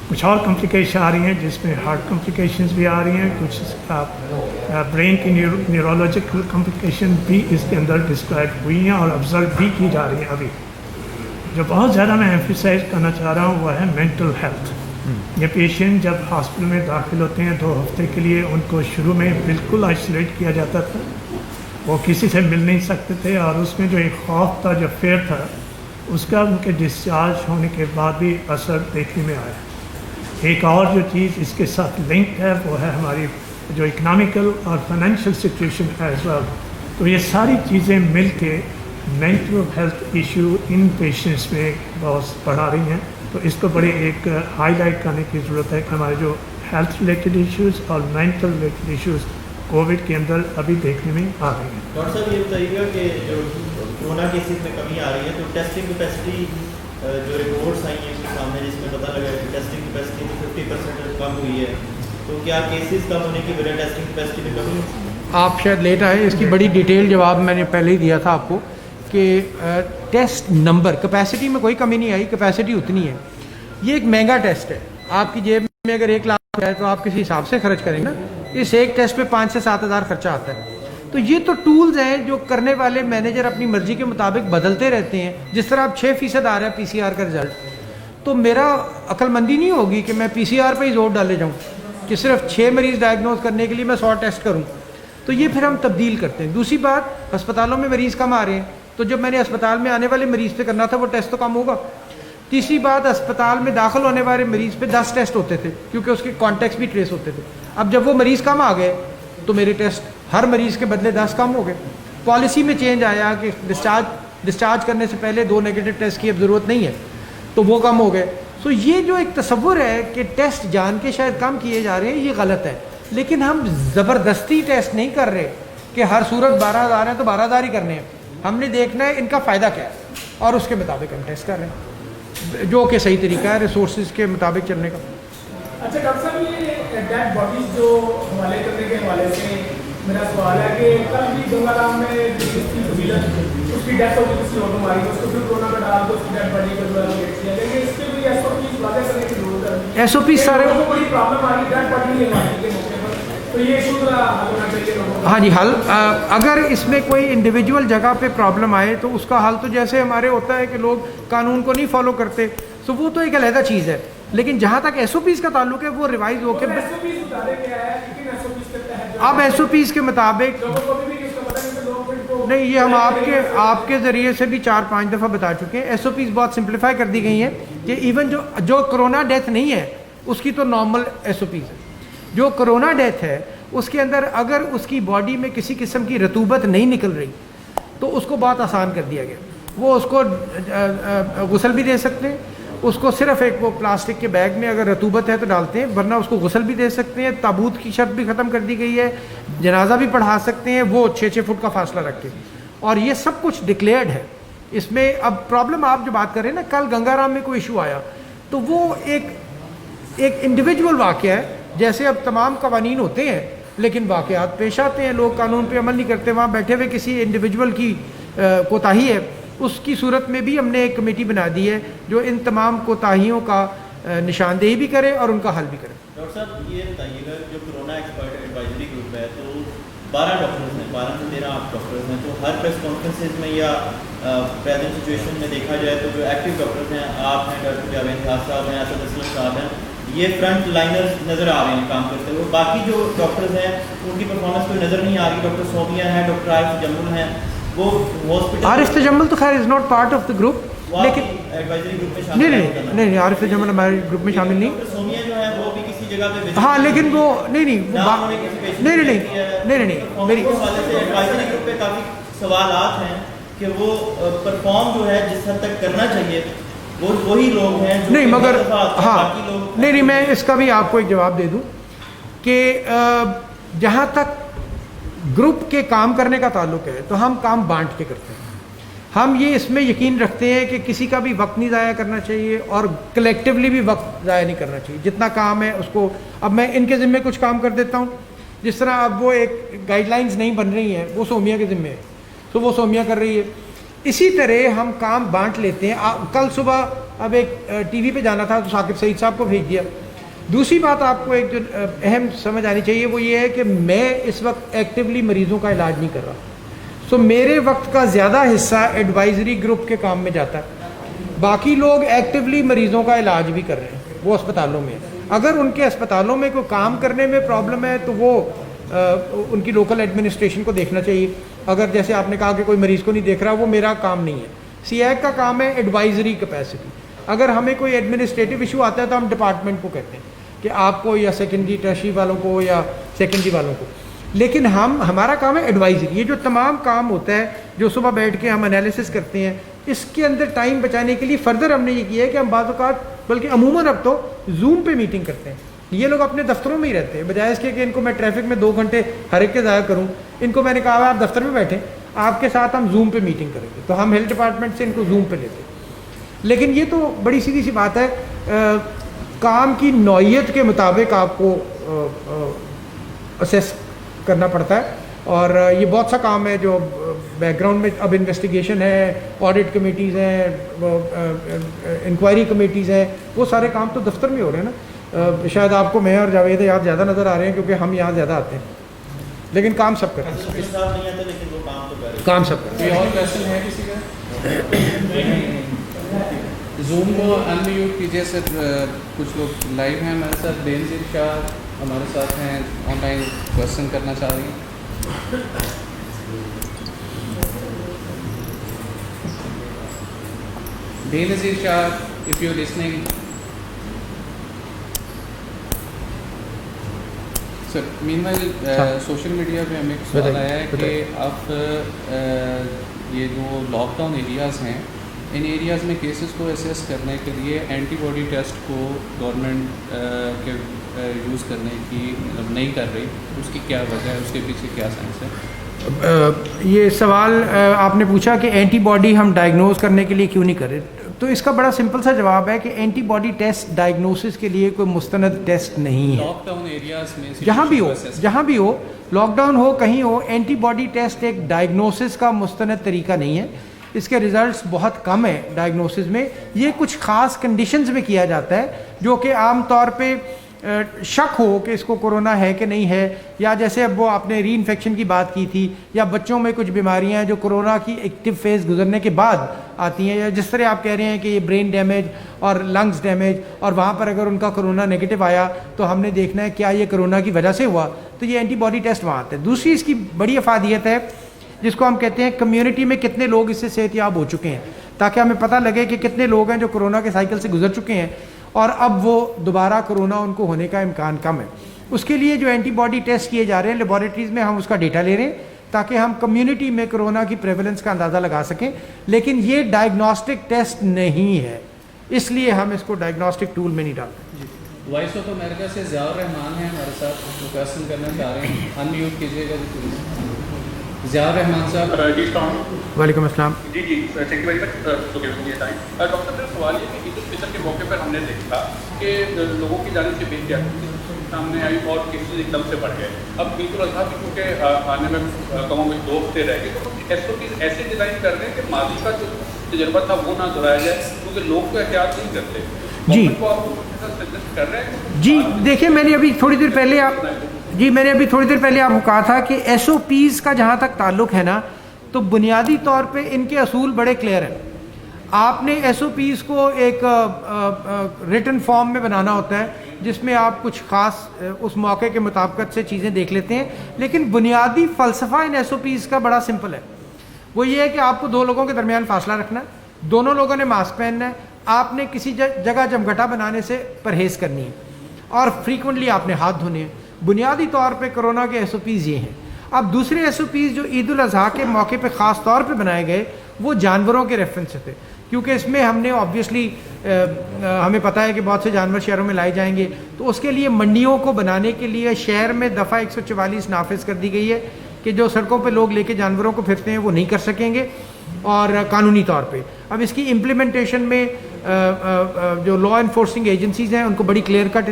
Speaker 4: کچھ اور کمپلیکیشن آ رہی ہیں جس میں ہارٹ کمپلیکیشنز بھی آ رہی ہیں, کچھ برین کی نیورولوجیکل کمپلیکیشن بھی اس کے اندر ڈسکرائب ہوئی ہیں اور آبزرو بھی کی جا رہی ہیں. ابھی جو بہت زیادہ میں ایمفیسائز کرنا چاہ رہا ہوں وہ ہے مینٹل ہیلتھ. یہ پیشنٹ جب ہاسپٹل میں داخل ہوتے ہیں 2 ہفتے کے لیے ان کو شروع میں بالکل آئسولیٹ کیا جاتا تھا, وہ کسی سے مل نہیں سکتے تھے اور اس میں جو ایک خوف تھا, جو فیئر تھا, اس کا ان کے ڈسچارج ہونے کے بعد بھی اثر دیکھنے میں آیا. ایک اور جو چیز اس کے ساتھ لنک ہے وہ ہے ہماری جو اکنامیکل اور فائنینشیل سچویشن ایز ویل. تو یہ ساری چیزیں مل کے mental health issue in patients میں بہت بڑھا رہی ہیں. تو اس کو بڑے ایک ہائی لائٹ کرنے کی ضرورت ہے کہ ہمارے جو ہیلتھ ریلیٹڈ ایشوز اور مینٹل ریلیٹڈ ایشوز کووڈ کے اندر ابھی دیکھنے میں آ رہے ہیں.
Speaker 8: ڈاکٹر صاحب یہ بتائیے گا کہ جو کورونا کیسز میں کمی آ رہی ہے تو ٹیسٹنگ کیپیسٹی جو رپورٹس آئی ہیں سامنے جس میں پتہ لگا ہے کہ ٹیسٹنگ کیپیسٹی تو 50% کم ہوئی ہے, تو کیا کیسز کم ہونے کی وجہ ٹیسٹنگ کیپیسٹی میں کمی ہوئی؟
Speaker 3: آپ شاید لیٹ آئے, اس کی بڑی ڈیٹیل جواب میں نے پہلے ہی دیا تھا آپ کو کہ ٹیسٹ نمبر کیپیسٹی میں کوئی کمی نہیں آئی, کیپیسٹی اتنی ہے. یہ ایک مہنگا ٹیسٹ ہے, آپ کی جیب میں اگر 1 لاکھ ہے تو آپ کسی حساب سے خرچ کریں نا. اس ایک ٹیسٹ پہ 5 سے 7 ہزار خرچہ آتا ہے. تو یہ تو ٹولز ہیں جو کرنے والے مینیجر اپنی مرضی کے مطابق بدلتے رہتے ہیں. جس طرح اب 6% آ رہا ہے PCR کا رزلٹ, تو میرا عقل مندی نہیں ہوگی کہ میں PCR پہ ہی زور ڈالے جاؤں کہ صرف 6 مریض ڈائگنوز کرنے کے لیے میں 100 ٹیسٹ کروں. تو یہ پھر ہم تبدیل کرتے ہیں. دوسری بات, ہسپتالوں میں مریض کم آ رہے ہیں, تو جب میں نے ہسپتال میں آنے والے مریض پہ کرنا تھا وہ ٹیسٹ تو کم ہوگا. تیسری بات, ہسپتال میں داخل ہونے والے مریض پہ 10 ٹیسٹ ہوتے تھے کیونکہ اس کے کانٹیکٹس بھی ٹریس ہوتے تھے. اب جب وہ مریض کم آ گئے تو میرے ٹیسٹ ہر مریض کے بدلے 10 کم ہو گئے. پالیسی میں چینج آیا کہ ڈسچارج کرنے سے پہلے 2 نیگیٹو ٹیسٹ کی اب ضرورت نہیں ہے, تو وہ کم ہو گئے. سو یہ جو ایک تصور ہے کہ ٹیسٹ جان کے شاید کم کیے جا رہے ہیں, یہ غلط ہے. لیکن ہم زبردستی ٹیسٹ نہیں کر رہے کہ ہر صورت 12,000 ہیں تو 12,000 ہی کرنے ہیں. ہم نے دیکھنا ہے ان کا فائدہ کیا ہے اور اس کے مطابق ہم ٹیسٹ کر رہے ہیں, جو کہ صحیح طریقہ ہے ریسورسز کے مطابق چلنے کا.
Speaker 2: اچھا ڈاکٹر صاحب, یہ ڈیڈ باڈیز جو حوالے کرنے کے حوالے سے میرا سوال ہے کہ کل بھی گنگا رام میں جس کی فضیلت اس کی ڈیتھ ہو گئی کسی اور بیماری میں, اس کو پھر کورونا میں ڈال دو, اس کی ڈیڈ باڈی کو جو ہے کیا, لیکن اس کے بھی SOPs واضح کرنے کی ضرورت ہے.
Speaker 3: SOPs سارے
Speaker 2: بڑی پرابلم آ رہی ہے ڈیڈ باڈی نہیں آنے کے موقع پر, تو یہ ایشو ذرا حل ہونا چاہیے لوگوں کو.
Speaker 3: ہاں جی, حل اگر اس میں کوئی انڈیویجول جگہ پہ پرابلم آئے تو اس کا حل تو جیسے ہمارے ہوتا ہے کہ لوگ قانون کو نہیں فالو کرتے, تو وہ تو ایک علیحدہ چیز ہے. لیکن جہاں تک SOPs کا تعلق ہے وہ ریوائز ہو کے اب SOPs کے مطابق نہیں, یہ ہم آپ کے ذریعے سے بھی 4-5 دفعہ بتا چکے ہیں. SOPs بہت سمپلیفائی کر دی گئی ہیں کہ ایون جو کرونا ڈیتھ نہیں ہے اس کی تو نارمل SOPs ہے. جو کرونا ڈیتھ ہے اس کے اندر اگر اس کی باڈی میں کسی قسم کی رطوبت نہیں نکل رہی تو اس کو بہت آسان کر دیا گیا. وہ اس کو غسل بھی دے سکتے ہیں, اس کو صرف ایک وہ پلاسٹک کے بیگ میں اگر رطوبت ہے تو ڈالتے ہیں، ورنہ اس کو غسل بھی دے سکتے ہیں، تابوت کی شرط بھی ختم کر دی گئی ہے، جنازہ بھی پڑھا سکتے ہیں وہ 6 فٹ کا فاصلہ رکھ کے، اور یہ سب کچھ ڈکلیئرڈ ہے اس میں۔ اب پرابلم آپ جو بات کر رہے ہیں نا، کل گنگا رام میں کوئی ایشو آیا تو وہ ایک انڈیویجول واقعہ ہے، جیسے اب تمام قوانین ہوتے ہیں لیکن واقعات پیش آتے ہیں، لوگ قانون پہ عمل نہیں کرتے، وہاں بیٹھے ہوئے کسی انڈیویجول کی کوتاہی ہے، اس کی صورت میں بھی ہم نے ایک کمیٹی بنا دی ہے جو ان تمام کوتاہیوں کا نشاندہی بھی کرے اور ان کا حل بھی کرے۔
Speaker 8: ڈاکٹر صاحب یہ بتائیے گا، جو کرونا ایکسپرٹ ایڈوائزری گروپ ہے تو 12 ڈاکٹرز ہیں، 12 سے 13 آپ ڈاکٹرز ہیں، تو ہر پریس کانفرنسز میں یا پریزنٹ سچویشن میں دیکھا جائے تو جو ایکٹیو ڈاکٹرز ہیں، آپ ہیں، ڈاکٹر جاوید خاص صاحب ہیں، اسد اسلم صاحب ہیں، یہ فرنٹ لائنرز نظر آ رہے ہیں کام کرتے ہوئے۔ باقی جو ڈاکٹرز ہیں ان کی پرفارمنس کوئی نظر نہیں آ رہی۔ ڈاکٹر سومیا ہیں، ڈاکٹر عارف تجمل ہیں، وہ ہاسپٹل
Speaker 3: عارف تجمل تو خیر is not part of the group, لیکن
Speaker 8: ایڈوائزری گروپ میں شامل
Speaker 3: نہیں عارف تجمل ہمارے گروپ میں شامل نہیں۔
Speaker 8: ڈاکٹر سومیا جو ہے وہ بھی کسی جگہ پہ
Speaker 3: ہاں لیکن وہ نہیں میری
Speaker 8: ایڈوائزری گروپ پہ کافی سوالات ہیں کہ وہ پرفارم جو ہے جس حد تک کرنا چاہیے وہ وہی لوگ ہیں جو
Speaker 3: نہیں، مگر ہاں
Speaker 8: لوگ
Speaker 3: نہیں میں اس کا بھی آپ کو ایک جواب دے دوں کہ جہاں تک گروپ کے کام کرنے کا تعلق ہے تو ہم کام بانٹ کے کرتے ہیں۔ ہم یہ اس میں یقین رکھتے ہیں کہ کسی کا بھی وقت نہیں ضائع کرنا چاہیے اور کلیکٹیولی بھی وقت ضائع نہیں کرنا چاہیے۔ جتنا کام ہے اس کو اب میں ان کے ذمے کچھ کام کر دیتا ہوں، جس طرح اب وہ ایک گائیڈ لائنز نہیں بن رہی ہیں وہ سومیا کے ذمے ہے تو وہ سومیا کر رہی ہے، اسی طرح ہم کام بانٹ لیتے ہیں۔ کل صبح اب ایک ٹی وی پہ جانا تھا تو ثاقب سعید صاحب کو بھیج دیا۔ دوسری بات آپ کو ایک جو اہم سمجھ آنی چاہیے وہ یہ ہے کہ میں اس وقت ایکٹیولی مریضوں کا علاج نہیں کر رہا، سو میرے وقت کا زیادہ حصہ ایڈوائزری گروپ کے کام میں جاتا ہے۔ باقی لوگ ایکٹیولی مریضوں کا علاج بھی کر رہے ہیں، وہ اسپتالوں میں۔ اگر ان کے اسپتالوں میں کوئی کام کرنے میں پرابلم ہے تو وہ ان کی لوکل ایڈمنسٹریشن کو دیکھنا چاہیے۔ اگر جیسے آپ نے کہا کہ کوئی مریض کو نہیں دیکھ رہا، وہ میرا کام نہیں ہے، سی ایک کا کام ہے ایڈوائزری کیپیسٹی۔ اگر ہمیں کوئی ایڈمنسٹریٹو ایشو آتا ہے تو ہم ڈپارٹمنٹ کو کہتے ہیں کہ آپ کو یا سیکنڈری ٹرشری والوں کو یا سیکنڈری والوں کو، لیکن ہمارا کام ہے ایڈوائزری۔ یہ جو تمام کام ہوتا ہے جو صبح بیٹھ کے ہم انالیسس کرتے ہیں، اس کے اندر ٹائم بچانے کے لیے فردر ہم نے یہ کیا ہے کہ ہم بعض اوقات بلکہ عموماً اب تو زوم پہ میٹنگ کرتے ہیں۔ یہ لوگ اپنے دفتروں میں ہی رہتے ہیں، بجائے اس کے کہ ان کو میں ٹریفک میں 2 گھنٹے ہر ایک کے ضائع کروں، ان کو میں نے کہا آپ دفتر میں بیٹھیں، آپ کے ساتھ ہم زوم پہ میٹنگ کریں گے، تو ہم ہیلتھ ڈپارٹمنٹ سے ان کو زوم پہ لیتے ہیں۔ لیکن یہ تو بڑی سیدھی سی بات ہے، کام کی نوعیت کے مطابق آپ کو اسیس کرنا پڑتا ہے، اور یہ بہت سا کام ہے جو بیک گراؤنڈ میں اب انویسٹیگیشن ہے، آڈٹ کمیٹیز ہیں، انکوائری کمیٹیز ہیں، وہ سارے کام تو دفتر میں ہو رہے ہیں نا۔ شاید آپ کو میں اور جاوید یار زیادہ نظر آ رہے ہیں کیونکہ ہم یہاں زیادہ آتے ہیں، لیکن کام سب کرتے ہیں، کام سب کرتے ہیں۔
Speaker 1: کوئی اور کویشچن ہے کسی کا؟ زوم کو انمیوٹ کیجیے سر، کچھ لوگ لائیو ہیں ہمارے ساتھ۔ بینظیر شاہ ہمارے ساتھ ہیں، آن لائن کویشچن کرنا چاہ رہی ہیں۔ Benazir Shah if you listening sir. Meanwhile social media پہ ہمیں ایک سوال آیا ہے کہ آپ یہ جو لاک ڈاؤن ایریاز ہیں، ان ایریاز میں کیسز کو اسیس کرنے کے لیے اینٹی باڈی ٹیسٹ کو گورنمنٹ کے یوز کرنے کی نہیں کر رہی، اس کی کیا وجہ ہے، اس کے پیچھے کیا سائنس ہے؟
Speaker 3: یہ سوال آپ نے پوچھا کہ اینٹی باڈی ہم ڈائگنوز کرنے کے لیے کیوں نہیں کر رہے، تو اس کا بڑا سمپل سا جواب ہے کہ اینٹی باڈی ٹیسٹ ڈائگنوسس کے لیے کوئی مستند ٹیسٹ نہیں ہے۔
Speaker 1: لاک ڈاؤن ایریاز میں
Speaker 3: جہاں بھی ہو لاک ڈاؤن ہو کہیں ہو، اینٹی باڈی ٹیسٹ ایک ڈائگنوسس کا مستند طریقہ نہیں ہے، اس کے ریزلٹس بہت کم ہیں ڈائگنوسس میں۔ یہ کچھ خاص کنڈیشنز میں کیا جاتا ہے جو کہ عام طور پہ شک ہو کہ اس کو کورونا ہے کہ نہیں ہے، یا جیسے اب وہ آپ نے ری انفیکشن کی بات کی تھی، یا بچوں میں کچھ بیماریاں ہیں جو کورونا کی ایکٹیو فیز گزرنے کے بعد آتی ہیں، یا جس طرح آپ کہہ رہے ہیں کہ یہ برین ڈیمیج اور لنگز ڈیمیج، اور وہاں پر اگر ان کا کورونا نگیٹو آیا تو ہم نے دیکھنا ہے کیا یہ کورونا کی وجہ سے ہوا، تو یہ اینٹی باڈی ٹیسٹ وہاں آتا ہے۔ دوسری اس کی بڑی افادیت ہے جس کو ہم کہتے ہیں کمیونٹی میں کتنے لوگ اس سے صحت یاب ہو چکے ہیں، تاکہ ہمیں پتہ لگے کہ کتنے لوگ ہیں جو کورونا کے سائیکل سے گزر چکے ہیں اور اب وہ دوبارہ کورونا ان کو ہونے کا امکان کم ہے۔ اس کے لیے جو اینٹی باڈی ٹیسٹ کیے جا رہے ہیں لیبارٹریز میں، ہم اس کا ڈیٹا لے رہے ہیں تاکہ ہم کمیونٹی میں کورونا کی پریولنس کا اندازہ لگا سکیں، لیکن یہ ڈائگنوسٹک ٹیسٹ نہیں ہے، اس لیے ہم اس کو ڈائگنوسٹک ٹول میں نہیں ڈالتے.
Speaker 1: وائس آف امریکہ سے ضیاء الرحمان ہیں ہمارے ساتھ, وہ کویشچن کرنا چاہ رہے ہیں, ان میوٹ کیجیے گا پلیز. ضیاء الرحمان صاحب.
Speaker 5: جی السلام.
Speaker 3: وعلیکم السلام.
Speaker 5: جی thank you very much to give me time. Doctor صاحب میرا سوال یہ کہ عید الفطر کے موقع پر ہم نے دیکھا کہ لوگوں کی جانب سے بے احتیاطی سامنے آئی اور کیسز ایک دم سے بڑھ گئے. اب عید الاضحیٰ بھی کیونکہ آنے میں کم و بیش 2 ہفتے رہ گئے, تو ایس او پیز ایسے ڈیزائن کر رہے ہیں کہ ماضی کا جو تجربہ تھا وہ نہ دہرایا جائے, کیونکہ لوگ تو احتیاط نہیں کرتے.
Speaker 3: جی
Speaker 5: کر رہے ہیں.
Speaker 3: جی دیکھیں, میں نے ابھی تھوڑی دیر پہلے آپ کو کہا تھا کہ ایس او پیز کا جہاں تک تعلق ہے نا, تو بنیادی طور پہ ان کے اصول بڑے کلیئر ہیں. آپ نے ایس او پیز کو ایک ریٹن فارم میں بنانا ہوتا ہے جس میں آپ کچھ خاص اس موقع کے مطابقت سے چیزیں دیکھ لیتے ہیں, لیکن بنیادی فلسفہ ان ایس او پیز کا بڑا سمپل ہے. وہ یہ ہے کہ آپ کو 2 لوگوں کے درمیان فاصلہ رکھنا ہے, دونوں لوگوں نے ماسک پہننا ہے, آپ نے کسی جگہ جمگھٹا بنانے سے پرہیز کرنی ہے, اور فریکوینٹلی آپ نے ہاتھ دھونے ہیں. بنیادی طور پہ کرونا کے ایس او پیز یہ ہیں. اب دوسرے ایس او پیز جو عید الاضحیٰ کے موقع پہ خاص طور پہ بنائے گئے وہ جانوروں کے ریفرنس سے تھے, کیونکہ اس میں ہم نے آبویسلی ہمیں پتہ ہے کہ بہت سے جانور شہروں میں لائے جائیں گے, تو اس کے لیے منڈیوں کو بنانے کے لیے شہر میں دفعہ 144 نافذ کر دی گئی ہے کہ جو سڑکوں پہ لوگ لے کے جانوروں کو پھرتے ہیں وہ نہیں کر سکیں گے, اور قانونی طور پہ. اب اس کی امپلیمنٹیشن میں جو لا انفورسنگ ایجنسیز ہیں ان کو بڑی کلیئر کٹ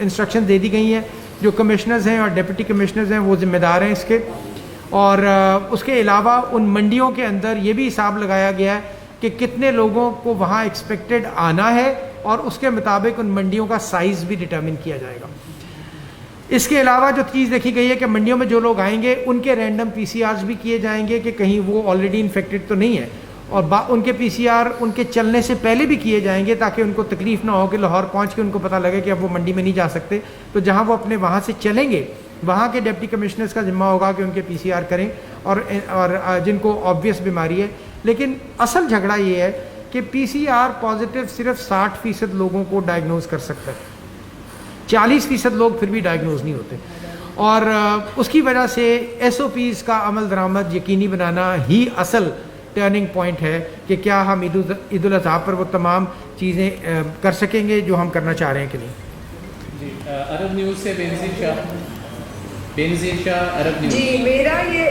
Speaker 3: انسٹرکشن دے دی گئی ہیں. جو کمشنرز ہیں اور ڈپٹی کمشنرز ہیں وہ ذمہ دار ہیں اس کے, اور اس کے علاوہ ان منڈیوں کے اندر یہ بھی حساب لگایا گیا ہے کہ کتنے لوگوں کو وہاں ایکسپیکٹڈ آنا ہے, اور اس کے مطابق ان منڈیوں کا سائز بھی ڈٹرمن کیا جائے گا. اس کے علاوہ جو چیز دیکھی گئی ہے کہ منڈیوں میں جو لوگ آئیں گے ان کے رینڈم پی سی آرز بھی کیے جائیں گے کہ کہیں وہ آلریڈی انفیکٹڈ تو نہیں ہے, اور ان کے پی سی آر ان کے چلنے سے پہلے بھی کیے جائیں گے تاکہ ان کو تکلیف نہ ہو کہ لاہور پہنچ کے ان کو پتہ لگے کہ اب وہ منڈی میں نہیں جا سکتے. تو جہاں وہ اپنے وہاں سے چلیں گے وہاں کے ڈپٹی کمشنرز کا ذمہ ہوگا کہ ان کے پی سی آر کریں, اور جن کو آبویس بیماری ہے. لیکن اصل جھگڑا یہ ہے کہ پی سی آر پازیٹیو صرف 60% لوگوں کو ڈائگنوز کر سکتا ہے, 40% لوگ پھر بھی ڈائگنوز نہیں ہوتے, اور اس کی وجہ سے ایس او پیز کا عمل درآمد یقینی بنانا ہی اصل ٹرننگ پوائنٹ ہے کہ کیا ہم عید الاضحیٰ پر وہ تمام چیزیں کر سکیں گے جو ہم کرنا چاہ رہے ہیں کہ نہیں.
Speaker 1: جی عرب نیوز سے بینظیر شاہ عرب نیوز.
Speaker 9: جی میرا یہ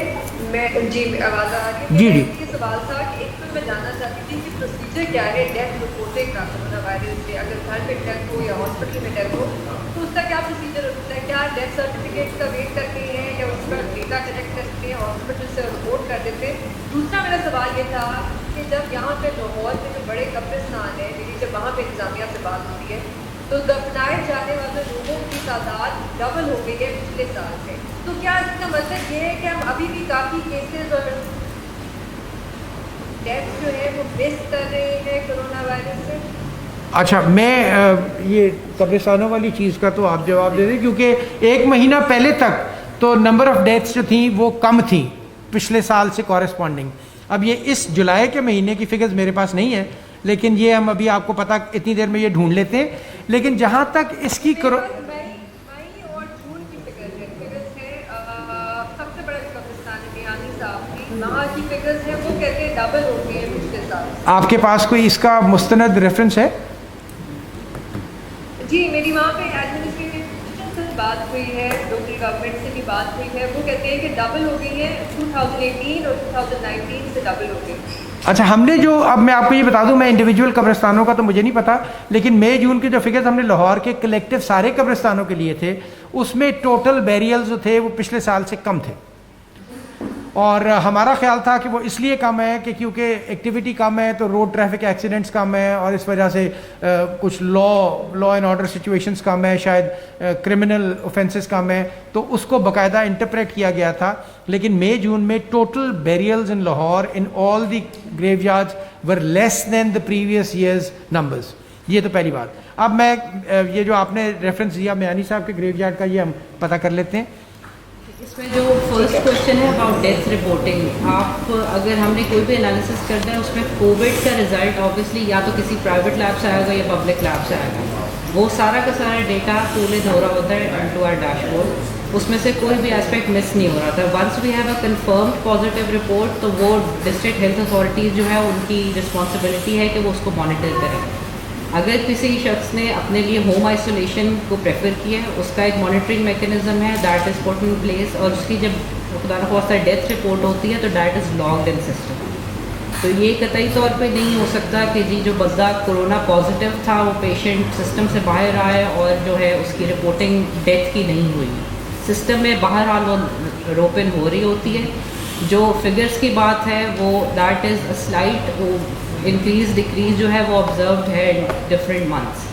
Speaker 9: آواز آ رہی ہے.
Speaker 3: جی
Speaker 9: یہ سوال تھا کہ ایک تو میں جاننا چاہتی تھی کہ پروسیجر کیا ہے ڈیتھ رپورٹنگ کا کرونا وائرس سے, اگر گھر میں ڈیتھ ہو یا ہاسپٹل میں ڈیتھ ہو تو اس کا کیا پروسیجر ہوتا ہے؟ کیا ڈیتھ سرٹیفکیٹ کا ویٹ کرتے ہیں یا اس کا ڈیٹا کلیکٹ کرتے ہیں ہاسپٹل سے رپورٹ کر دیتے ہیں؟ دوسرا میرا سوال یہ تھا کہ جب یہاں پہ لاہور میں جو بڑے قبرستان ہیں جب وہاں پہ انتظامیہ سے بات ہوتی ہے تو دفنائے جانے والے لوگوں کی تعداد ڈبل ہو گئی ہے پچھلے سال سے, تو کیا اس کا مطلب یہ ہے کہ ہم ابھی بھی کافی کیسز اور ڈیتھ جو ہے وہ مس کر رہے ہیں کرونا وائرس سے؟
Speaker 3: اچھا, میں یہ قبرستانوں والی چیز کا تو آپ جواب دے دیں, کیونکہ 1 مہینہ پہلے تک تو نمبر آف ڈیتھس جو تھیں وہ کم تھیں پچھلے سال سے کورسپونڈنگ. اب یہ اس جولائی کے مہینے کی فگرز میرے پاس نہیں ہے, لیکن یہ ہم ابھی آپ کو پتہ اتنی دیر میں یہ ڈھونڈ لیتے ہیں. لیکن جہاں تک اس کی آپ کے پاس کوئی اس کا مستند ریفرنس ہے؟
Speaker 9: جی میری وہاں پہ ایڈمنسٹریشن سے بات ہوئی ہے, لوکل گورنمنٹ سے بھی بات ہوئی ہے, وہ کہتے ہیں کہ ڈبل ہو گئی ہے 2018 اور 2019 سے ڈبل ہو گئی.
Speaker 3: اچھا, ہم نے جو, اب میں آپ کو یہ بتا دوں, میں انڈیویجول قبرستانوں کا تو مجھے نہیں پتا, لیکن مئی جون کے جو فگرز ہم نے لاہور کے کلیکٹیو سارے قبرستانوں کے لیے تھے اس میں ٹوٹل بیریلز جو تھے وہ پچھلے سال سے کم تھے, اور ہمارا خیال تھا کہ وہ اس لیے کم ہے کہ کیونکہ ایکٹیویٹی کم ہے تو روڈ ٹریفک ایکسیڈنٹس کم ہے, اور اس وجہ سے کچھ لا اینڈ آرڈر سچویشنز کم ہے, شاید کرمنل اوفینسز کم ہے, تو اس کو باقاعدہ انٹرپریٹ کیا گیا تھا. لیکن مئی جون میں total burials in Lahore in all the graveyards were less than the previous years numbers. یہ تو پہلی بات. اب میں یہ جو آپ نے ریفرنس دیا میانی صاحب کے گریو یارڈ کا, یہ ہم پتہ کر لیتے ہیں.
Speaker 6: اس میں جو فرسٹ کوشچن ہے اباؤٹ ڈیتھ رپورٹنگ, آپ اگر ہم نے کوئی بھی انالیسس کرنا ہے اس میں کووڈ کا رزلٹ آبویسلی یا تو کسی پرائیویٹ لیب سے آئے گا یا پبلک لیب سے آئے گا, وہ سارا کا سارا ڈیٹا کولج ہو رہا ہوتا ہے انٹو آر ڈیش بورڈ, اس میں سے کوئی بھی اسپیکٹ مس نہیں ہو رہا تھا. Once we have a confirmed positive report تو وہ ڈسٹرکٹ ہیلتھ اتھارٹیز جو ہے ان کی رسپانسبلٹی ہے کہ وہ اس کو مانیٹر کریں. اگر کسی شخص نے اپنے لیے ہوم آئسولیشن کو پریفر کیا ہے, اس کا ایک مانیٹرنگ میکینزم ہے, that is put in place, اور اس کی جب خدا نخواستہ ڈیتھ رپورٹ ہوتی ہے تو that is logged in system. تو یہ قطعی طور پہ نہیں ہو سکتا کہ جی جو بندہ کرونا پازیٹیو تھا وہ پیشنٹ سسٹم سے باہر آئے اور جو ہے اس کی رپورٹنگ ڈیتھ کی نہیں ہوئی. سسٹم میں بہرحال وہ روپن ہو رہی ہوتی ہے. جو فگرس کی بات ہے وہ that is a slight increase decrease جو ہے وہ آبزروڈ ہے ڈفرینٹ منتھس,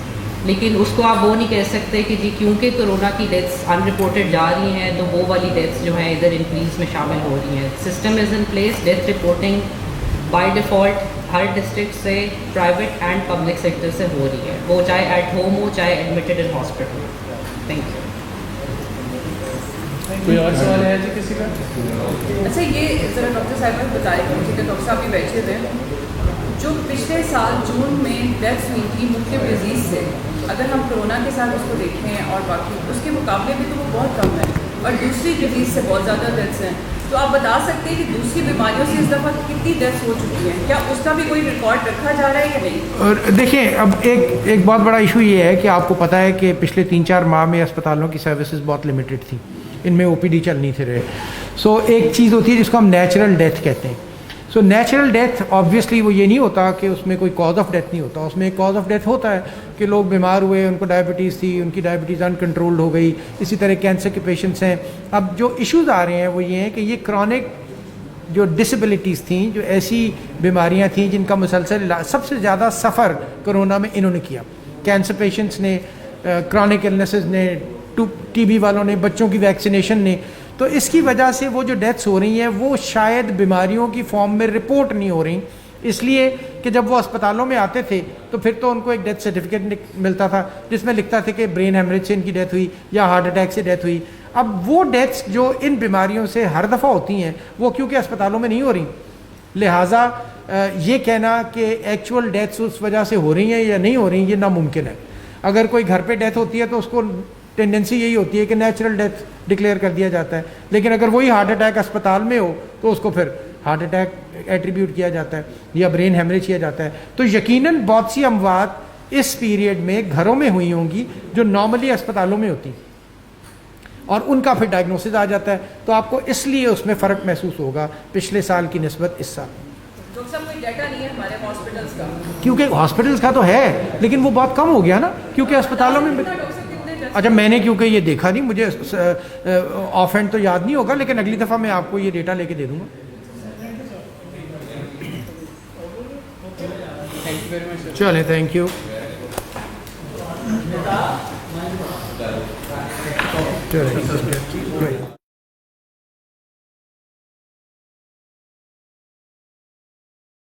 Speaker 6: لیکن اس کو آپ وہ نہیں کہہ سکتے کہ جی کیونکہ کرونا کی ڈیتھس ان رپورٹڈ جا رہی ہیں تو وہ والی ڈیتھس جو ہیں ادھر انکریز میں شامل ہو رہی ہیں. System is in place. Death reporting by default Hare district سے پرائیویٹ اینڈ پبلک سیکٹر سے ہو رہی ہے, وہ چاہے ایٹ ہوم ہو چاہے admitted in hospital. Thank you.
Speaker 2: کوئی اور سوال ہے جی کسی کا؟
Speaker 10: اچھا یہ ذرا ڈاکٹر صاحب نے بتایا کہ ڈاکٹر صاحب بھی بیٹھے تھے, جو پچھلے سال جون میں ڈیتھس ہوئی تھی مختلف ڈیزیز سے, اگر ہم کرونا کے ساتھ اس کو دیکھیں اور باقی اس کے مقابلے میں تو وہ بہت کم ہے, اور دوسری ڈیزیز سے بہت زیادہ ڈیتھس ہیں. تو آپ بتا سکتے ہیں کہ دوسری بیماریوں سے اس دفعہ کتنی ڈیتھس ہو چکی ہیں, کیا اس کا بھی کوئی ریکارڈ رکھا جا رہا ہے یا نہیں؟
Speaker 3: اور دیکھیں اب ایک بہت بڑا ایشو یہ ہے کہ آپ کو پتہ ہے کہ پچھلے 3-4 ماہ میں اسپتالوں کی سروسز بہت لمیٹڈ تھیں, ان میں او پی ڈی چل نہیں تھے رہے. سو ایک چیز ہوتی ہے جس کو ہم نیچرل ڈیتھ کہتے ہیں. سو نیچرل ڈیتھ آبویسلی وہ یہ نہیں ہوتا کہ اس میں کوئی کاز آف ڈیتھ نہیں ہوتا, اس میں ایک کاز آف ڈیتھ ہوتا ہے کہ لوگ بیمار ہوئے, ان کو ڈائبٹیز تھی, ان کی ڈائبٹیز انکنٹرولڈ ہو گئی, اسی طرح کینسر کے پیشنٹس ہیں. اب جو ایشوز آ رہے ہیں وہ یہ ہیں کہ یہ کرونک جو ڈسیبلٹیز تھیں, جو ایسی بیماریاں تھیں جن کا مسلسل علاج, سب سے زیادہ سفر کرونا میں انہوں نے کیا. کینسر پیشنٹس نے, کرونک النیسز نے, ٹی بی والوں نے, بچوں کی ویکسینیشن نے. تو اس کی وجہ سے وہ جو ڈیتھس ہو رہی ہیں وہ شاید بیماریوں کی فارم میں رپورٹ نہیں ہو رہی, اس لیے کہ جب وہ اسپتالوں میں آتے تھے تو پھر تو ان کو ایک ڈیتھ سرٹیفکیٹ ملتا تھا جس میں لکھتا تھا کہ برین ہیمریج سے ان کی ڈیتھ ہوئی یا ہارٹ اٹیک سے ڈیتھ ہوئی. اب وہ ڈیتھس جو ان بیماریوں سے ہر دفعہ ہوتی ہیں وہ کیونکہ اسپتالوں میں نہیں ہو رہی, لہٰذا یہ کہنا کہ ایکچوئل ڈیتھس اس وجہ سے ہو رہی ہیں یا نہیں ہو رہی یہ ناممکن ہے. اگر کوئی گھر پہ ڈیتھ ہوتی ہے تو اس کو ٹینڈنسی یہی ہوتی ہے کہ نیچرل ڈیتھ ڈکلیئر کر دیا جاتا ہے, لیکن اگر وہی ہارٹ اٹیک اسپتال میں ہو تو اس کو پھر ہارٹ اٹیک ایٹریبیوٹ کیا جاتا ہے یا برین ہیمریج کیا جاتا ہے. تو یقیناً بہت سی اموات اس پیریڈ میں گھروں میں ہوئی ہوں گی جو نارملی اسپتالوں میں ہوتی, اور ان کا پھر ڈائگنوسس آ جاتا ہے. تو آپ کو اس لیے اس میں فرق محسوس ہوگا پچھلے سال کی نسبت اس سال.
Speaker 10: ڈاکٹر صاحب کوئی ڈیٹا نہیں ہے ہمارے ہاسپٹلس کا,
Speaker 3: کیونکہ ہاسپٹلس کا تو ہے لیکن وہ بہت کم ہو گیا نا, کیونکہ اسپتالوں میں. اچھا میں نے کیونکہ یہ دیکھا نہیں, مجھے آف ہینڈ تو یاد نہیں ہوگا, لیکن اگلی دفعہ میں آپ کو یہ ڈیٹا لے کے دے دوں گا. چلیں تھینک یو.